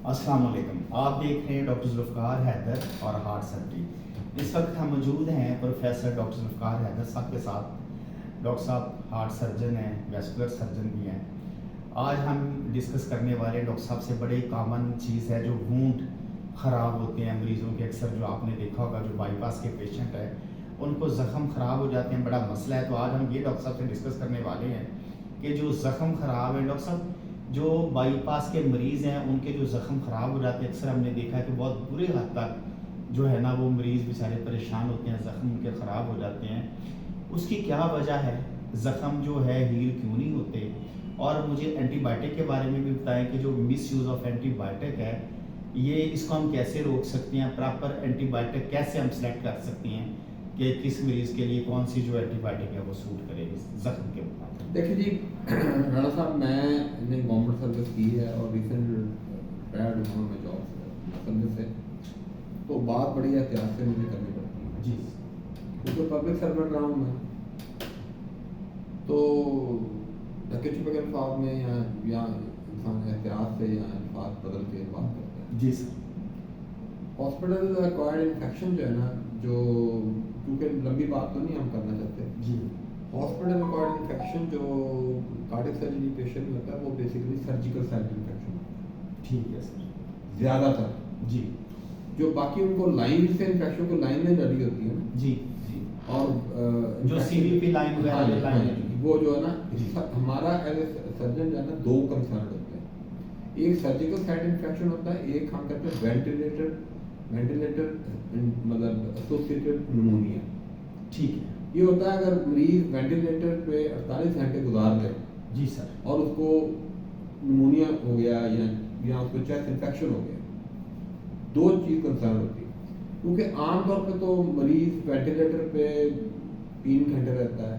अस्सलाम वालेकुम। आप देख रहे हैं डॉक्टर जुल्फ़कार हैदर और हार्ट सर्जरी। इस वक्त हम मौजूद हैं प्रोफेसर डॉक्टर जुल्फ़कार हैदर साहब के साथ। डॉक्टर साहब हार्ट सर्जन हैं, वैस्कुलर सर्जन भी हैं। आज हम डिस्कस करने वाले डॉक्टर साहब से बड़े कॉमन चीज़ है जो वूंड ख़राब होते हैं मरीज़ों के। अक्सर जो आपने देखा होगा जो बाईपास के पेशेंट है उनको ज़ख़म ख़राब हो जाते हैं, बड़ा मसला है। तो आज हम ये डॉक्टर साहब से डिस्कस करने वाले हैं कि जो ज़ख़म ख़राब है, डॉक्टर साहब जो बाईपास के मरीज़ हैं उनके जो ज़ख़म ख़राब हो जाते हैं, अक्सर हमने देखा है कि बहुत बुरे हद तक जो है ना वो मरीज़ बेचारे परेशान होते हैं, ज़ख़म उनके ख़राब हो जाते हैं। उसकी क्या वजह है, ज़ख़म जो है हील क्यों नहीं होते? और मुझे एंटीबायोटिक के बारे में भी बताएं कि जो मिस यूज़ ऑफ एंटीबायोटिक है ये इसको हम कैसे रोक सकते हैं, प्रॉपर एंटीबायोटिक कैसे हम सेलेक्ट कर सकते हैं कि किस मरीज़ के लिए कौन सी जो एंटीबायोटिक है वो सूट करेगी ज़ख़म के मुकाबले। देखिए जी, राणा साहब मैंने गवर्नमेंट सर्विस की है और रिसेंट रिटायर्ड हुआ मैं जॉब सर्विस से, तो बात बड़ी एहतियात से मुझे करनी पड़ती है जी, क्योंकि पब्लिक सर्वेंट रहा हूँ मैं। तो ढके छुपे के अल्फाज में या इंसान एहतियात से या अल्फाज बदल के बात करता है। जी सर। हॉस्पिटल एक्वायर्ड इन्फेक्शन जो है ना, जो क्योंकि लंबी बात तो नहीं हम करना चाहते, जी हॉस्पिटल एक्वायर्ड इन्फेक्शन जो कार्डियक सर्जरी पेशेंट में होता है वो बेसिकली सर्जिकल साइट इन्फेक्शन होता है ठीक है सर। ज़्यादातर। जी जो बाकी उनको लाइन से इन्फेक्शन को लाइन में लड़ी होती है ना, जी जी। और जो CVP लाइन वगैरह हाँ, लाइन हाँ, लगी। वो जो है ना, जी। हमारा एज ए सर्जन जो है ना दो कंसर्न होते हैं। एक सर्जिकल साइट इन्फेक्शन होता है, एक हम कहते हैं वेंटिलेटर मतलब एसोसिएटेड निमोनिया। ठीक है। ये होता है अगर मरीज वेंटिलेटर पे 48 घंटे गुजार दे जी सर। और उसको निमोनिया हो गया या उसको चेस्ट इन्फेक्शन हो गया, दो चीज़ कंसर्न होती है। क्योंकि आमतौर पे तो मरीज वेंटिलेटर पे 3 घंटे रहता है,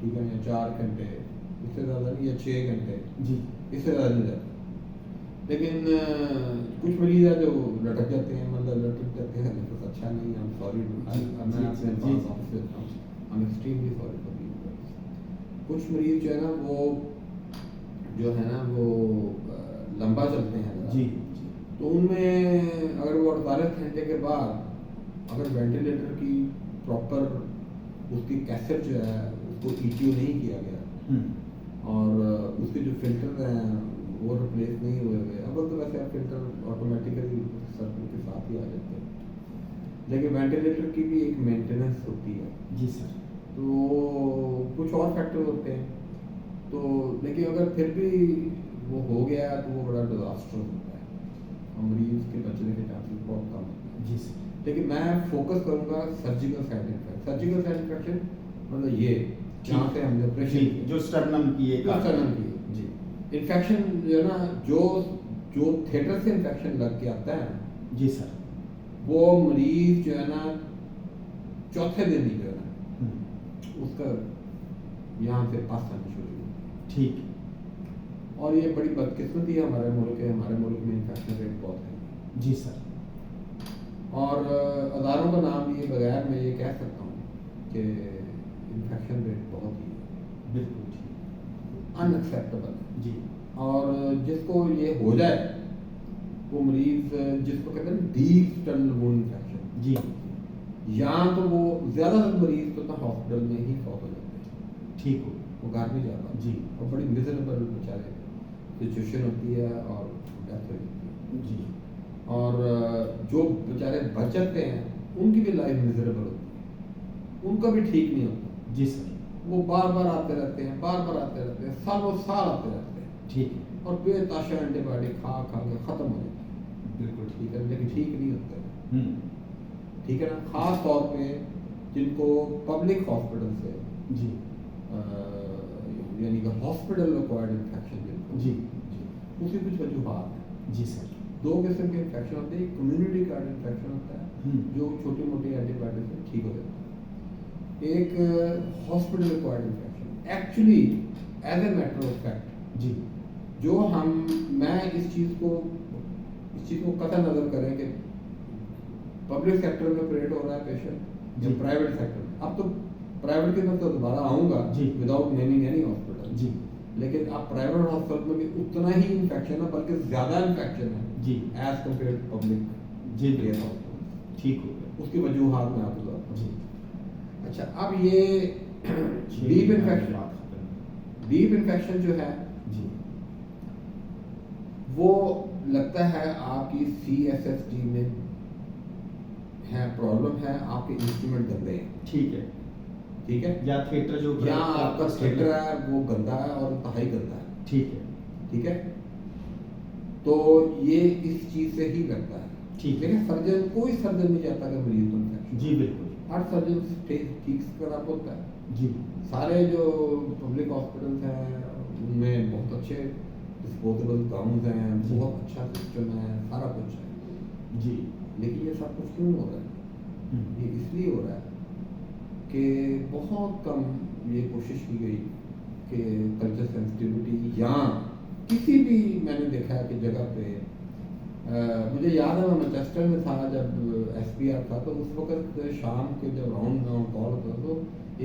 ठीक है, या 4 घंटे, इससे ज़्यादा नहीं, या 6 घंटे, जी इससे ज़्यादा नहीं रहता। लेकिन कुछ मरीज है जो लटक जाते हैं, मतलब लटक जाते हैं तो अच्छा नहीं, हम सॉरी, मैं अपने पास ऑफिस देता हूँ, I'm extremely sorry for these words। कुछ मरीज जो है ना वो जो है ना वो लंबा चलते हैं जी जी। तो उनमें अगर वो 48 घंटे के बाद अगर वेंटिलेटर की प्रॉपर उसकी कैसेट जो है उसको ETO नहीं किया गया और उसके जो फिल्टर हैं वो रिप्लेस नहीं हुए हुए, अब तो वैसे फिल्टर ऑटोमेटिकली सर्किट के साथ ही आ जाते हैं, लेकिन वेंटिलेटर की भी एक मेंटेनेंस होती है। जी सर। तो कुछ और फैक्टर होते हैं, तो लेकिन अगर फिर भी वो हो गया तो वो बड़ा डिजास्टर होता है और मरीज के बचने के चांसेस बहुत कम होते हैं। जी सर। लेकिन मैं फोकस करूंगा surgical side infection. Surgical side infection मतलब ये जहाँ से हमने ऑपरेशन जो स्टर्नम की एक जी इन्फेक्शन जो है ना, जो थिएटर से इन्फेक्शन लग के आता है, जी सर, वो मरीज जो है ना चौथे दिन ही जो है ना उसका यहाँ से पास आना शुरू हुआ। ठीक। और ये बड़ी बदकिस्मती है हमारे मुल्क में इन्फेक्शन रेट बहुत है। जी सर। और अदारों का नाम लिए बगैर मैं ये कह सकता हूँ कि इन्फेक्शन रेट बहुत ही बिल्कुल ठीक। अनएक्सेप्टेबल है जी। और जिसको ये हो जाए वो मरीज जिसको कहते हैं डीप स्टर्नल वुंड इन्फेक्शन जी, या तो वो ज़्यादातर मरीज तो हॉस्पिटल में ही फौत हो जाते हैं, ठीक हो, वो घर नहीं जा पाते जी, और बड़ी मिजरेबल बेचारे सिचुएशन होती है और डेथ हो जाती है। जी, और जो बेचारे बच जाते हैं उनकी भी लाइफ मिजरेबल होती है, उनका भी ठीक नहीं होता। जी सर, वो बार बार आते रहते हैं, सालों साल आते रहते हैं, ठीक है, और बेताशा एंटीबायोटिक खा के ख़त्म हो जाते हैं। बिल्कुल ठीक ठीक है, लेकिन ठीक नहीं होते, है। ठीक है ना, ख़ास तौर पे जिनको पब्लिक हॉस्पिटल से जी, यानी कि हॉस्पिटल एक्वायर्ड इन्फेक्शन जिनको, जी, जी, उसकी कुछ वजूहात हैं। जी सर, दो किस्म के इन्फेक्शन होते हैं, कम्युनिटी कार्ड इन्फेक्शन होता है जो छोटी मोटी एंटीबायोटिक से ठीक हो जाता है, एक hospital acquired infection actually as a matter of fact जी, जो मैं इस चीज़ को कतई नज़र करें कि पब्लिक सेक्टर में ऑपरेट हो रहा है पेशेंट या जी। प्राइवेट सेक्टर में। अब तो प्राइवेट की तरफ तो दोबारा आऊँगा जी। Without naming any hospital. जी, लेकिन आप प्राइवेट हॉस्पिटल में भी उतना ही इन्फेक्शन है, बल्कि ज़्यादा इन्फेक्शन है जी एज कम्पेयर टू पब्लिक जी केयर बिल्कुल हॉस्पिटल। ठीक हो गया उसकी वजूहात मैं आपको बताता जी। हूँ। अच्छा, अब ये डीप इन्फेक्शन जो है जी वो लगता है आपकी CSSD में है, प्रॉब्लम है, आपके इंस्ट्रूमेंट गंदे हैं, ठीक है ठीक है, या थिएटर जो या आपका थिएटर है वो गंदा है और इंतहाई गंदा है, ठीक है ठीक है, तो ये इस चीज से ही लगता है। ठीक है। लेकिन सर्जन, कोई सर्जन नहीं चाहता कि मरीज को इन्फेक्शन, जी बिल्कुल हर सर्जन ठीक खराब होता है। जी सारे जो पब्लिक हॉस्पिटल्स हैं उनमें बहुत अच्छे डिस्पोजेबल गाउन्स हैं, जी। बहुत अच्छा सिस्टम है, सारा कुछ है, जी लेकिन ये सब कुछ क्यों हो रहा है? ये इसलिए हो रहा है कि बहुत कम ये कोशिश की गई कि कल्चर सेंसिटिविटी या किसी भी, मैंने देखा है कि जगह पे मुझे याद है मैं मैनचेस्टर में था जब SPR था, तो उस वक्त शाम के जब राउंड कॉल होता तो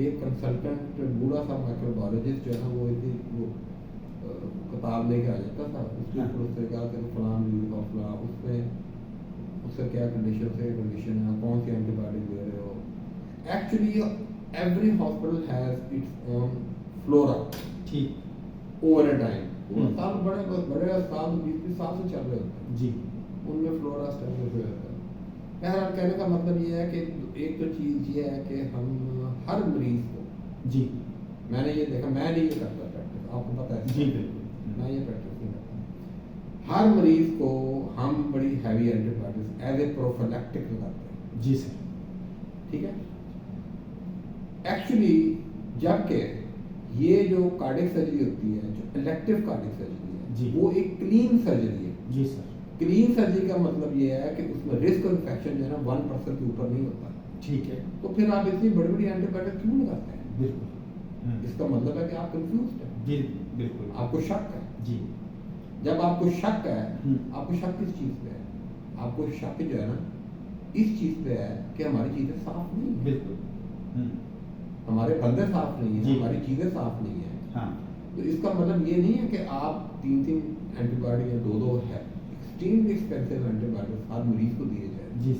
एक कंसल्टेंट बूढ़ा सा माइक्रोबायोलॉजिस्ट जो है ना वो किताब लेके आ जाता था, उसके ऊपर उससे कहा कि फलां यूज ऑफ फलां, उसमें उसका क्या कंडीशन है, कौन सी एंटीबायोटिक दे रहे हो। Actually every hospital has its own flora ठीक ओवर ए टाइम। साल बड़े बड़े अस्पताल 20-20 साल से चल रहे होते हैं, जी उनमें फ्लोरा स्टेबलिश हो जाता है। बहरहाल कहने का मतलब ये है कि एक तो चीज़ ये है कि हम हर मरीज को, जी मैंने ये देखा, मैं नहीं ये करता प्रैक्टिस, आपको पता है जी बिल्कुल मैं ये प्रैक्टिस नहीं करता। हर मरीज को हम बड़ी heavy antibiotics as a prophylactic लगाते हैं, जी सर ठीक है। एक्चुअली जबकि ये जो कार्डियक सर्जरी होती है, जो इलेक्टिव कार्डियक सर्जरी है, जी। वो एक क्लीन सर्जरी है। जी सर क्लीन सर्जरी का मतलब ये है कि उसमें रिस्क ऑफ इन्फेक्शन जो है ना 1% के ऊपर नहीं होता। ठीक है तो फिर आप इतनी बड़ी बड़ी एंटीबायोटिक क्यों लगाते हैं? बिल्कुल इसका मतलब है कि आप कंफ्यूज हैं, जी बिल्कुल आपको शक है। जी जब आपको शक है, हम्म। आपको शक किस चीज़ पे है? आपको शक जो है ना इस चीज़ पे है कि हमारी चीज़ें साफ नहीं है, बिल्कुल हमारे बंदे साफ नहीं है, जी। हमारी चीज़ें साफ नहीं है। हाँ तो इसका मतलब ये नहीं है कि आप 3-3 एंटीबायोटिक या 2-2 है एक्सट्रीमली एक्सपेंसिव एंटीबायोटिक हर मरीज को दिए जाए। जी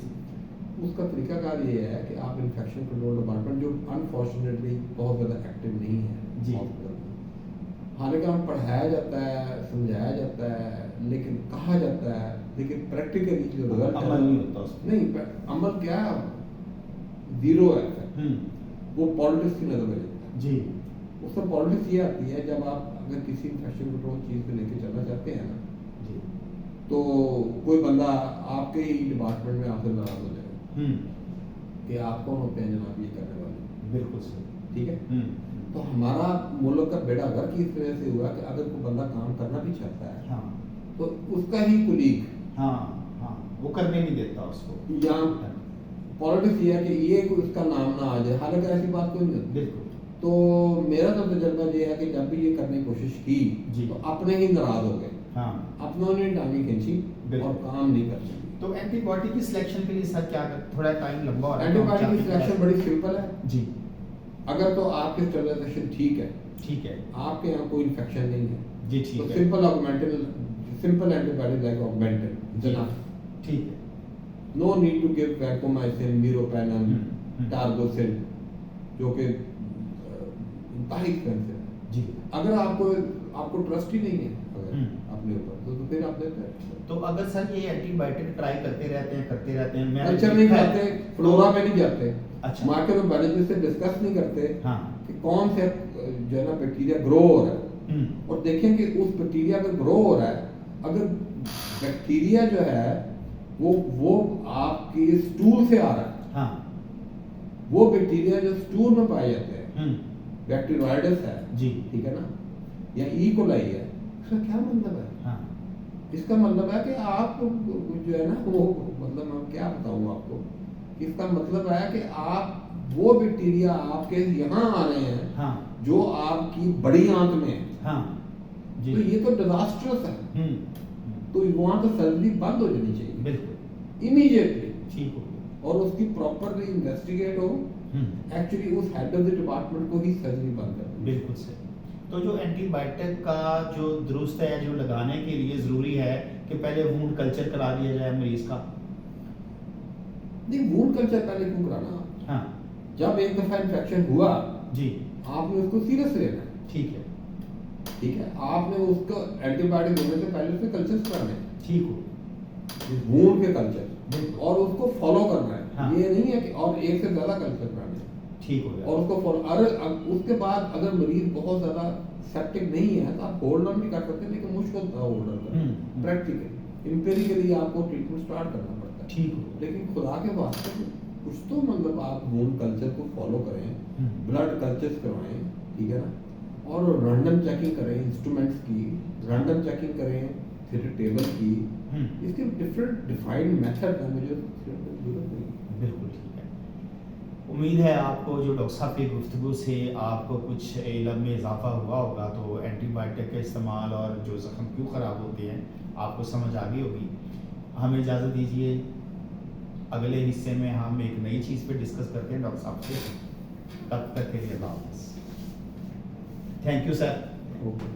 उसका तरीकाकार ये है कि आप इन्फेक्शन कंट्रोल डिपार्टमेंट, जो अनफॉर्चुनेटली बहुत ज़्यादा एक्टिव नहीं है जी। हॉस्पिटल में, हालांकि हम पढ़ाया जाता है, समझाया जाता है, लेकिन कहा जाता है, लेकिन प्रैक्टिकली जो रिजल्ट अमल नहीं होता उस पर। नहीं, अमल क्या जीरो है, वो पॉलिटिक्स की नज़र में लेता है। जी उसमें पॉलिटिक्स ये आती है जब आप अगर किसी इन्फेक्शन कंट्रोल चीज़ को लेके चलना चाहते हैं ना, जी तो कोई बंदा आपके ही डिपार्टमेंट में आपसे नाराज हो जाएगा कि आप कौन होते हैं जनाब ये करने वाले, बिल्कुल सही ठीक है। तो हमारा मुल्क का बेड़ा गर्क इस वजह से हुआ कि अगर कोई बंदा काम करना भी चाहता है हाँ तो उसका ही कुलीग हाँ हाँ वो करने नहीं देता उसको। या पॉलिटिक्स ये है कि ये कोई उसका नाम ना आ जाए, हालांकि ऐसी बात कोई नहीं होती। बिल्कुल तो मेरा तो तजर्बा ये है कि जब भी ये करने की कोशिश की जी। तो अपने ही नाराज हो गए, हाँ अपनों ने टांगी खींची बिल्कुल। और काम नहीं कर सके। तो एंटीबायोटिक की सिलेक्शन के लिए सर क्या थोड़ा टाइम लंबा हो रहा है? एंटीबायोटिक की सिलेक्शन बड़ी सिंपल है। जी अगर तो आपकी स्टेबलाइजेशन ठीक है, ठीक है आपके यहाँ कोई इन्फेक्शन नहीं है, जी तो ठीक है simple Augmentin, simple antibiotic like Augmentin जी जना, ठीक है no need to give vancomycin, meropenem, Targocid, जो कि इंतहाई एक्सपेंसिव है। जी अगर आपको ट्रस्ट ही नहीं है अगर अपने ऊपर, तो फिर आप लेते हैं। तो अगर सर ये एंटीबायोटिक ट्राई करते रहते हैं मैं कल्चर नहीं जाते, फ्लोरा में नहीं जाते, अच्छा। माइक्रोबायोलॉजी से डिस्कस नहीं करते हाँ कि कौन से जो है ना बैक्टीरिया ग्रो हो रहा है, और देखें कि उस बैक्टीरिया अगर ग्रो हो रहा है, अगर बैक्टीरिया जो है वो आपके स्टूल से आ रहा है, हाँ वो बैक्टीरिया जो स्टूल में पाए जाते हैं, बैक्टीरियोइडस है जी ठीक है ना, या ई कोलाई है, इसका क्या मतलब है? हाँ इसका मतलब है कि आप जो है ना वो, मतलब मैं क्या बताऊँ आपको, इसका मतलब है कि आप वो बैक्टीरिया आपके यहाँ आ रहे हैं हाँ जो आपकी बड़ी आंत में है, हाँ जी तो ये तो डिजास्टर्स है। तो वहाँ तो सर्जरी बंद हो जानी चाहिए बिल्कुल इमीडिएटली, ठीक हो और उसकी प्रॉपरली इन्वेस्टिगेट हो। एक्चुअली उस हेड ऑफ द डिपार्टमेंट को ही सर्जरी बंद कर बिल्कुल सही तो जो एंटीबायोटिक का जो दुरुस्त है जो लगाने के लिए ज़रूरी है कि पहले वूंड कल्चर करा दिया जाए मरीज़ का। नहीं, वूंड कल्चर पहले क्यों कराना? हाँ जब एक दफ़ा इन्फेक्शन हुआ जी आपने उसको सीरियस लेना है, ठीक है ठीक है। आपने उसको एंटीबायोटिक देने से पहले उसके कल्चर्स कराने हैं, ठीक हो वूंड के कल्चर, बिल्कुल। और उसको फॉलो करना है। हाँ। ये नहीं है कि और एक से ज़्यादा कल्चर कराने हैं ठीक हो गया और उसको फॉलो। अरे उसके बाद अगर मरीज बहुत ज़्यादा सेप्टिक नहीं है तो आप होल्ड ऑन भी कर सकते हैं, लेकिन मुश्किल था होल्ड ऑन करना। प्रैक्टिकली एम्पिरिकली आपको ट्रीटमेंट स्टार्ट करना पड़ता है, ठीक हो लेकिन खुदा के वास्ते कुछ तो मतलब आप वूंड कल्चर को फॉलो करें, ब्लड कल्चर्स करवाएं, ठीक है ना, और रैंडम चेकिंग करें इंस्ट्रूमेंट्स की, रैंडम चेकिंग करें फिर टेबल की। इसके डिफरेंट डिफाइंड मेथड है, मुझे जरूरत नहीं। बिल्कुल ठीक है। उम्मीद है आपको जो डॉक्टर साहब की गुफ्तगू से आपको कुछ इल्म में इजाफा हुआ होगा, तो एंटीबायोटिक का इस्तेमाल और जो ज़ख्म क्यों ख़राब होते हैं आपको समझ आ गई होगी। हमें इजाज़त दीजिए, अगले हिस्से में हम एक नई चीज़ पे डिस्कस करते हैं डॉक्टर साहब से। तब तक के लिए अल्लाह हाफ़िज़। Thank you sir. ओके।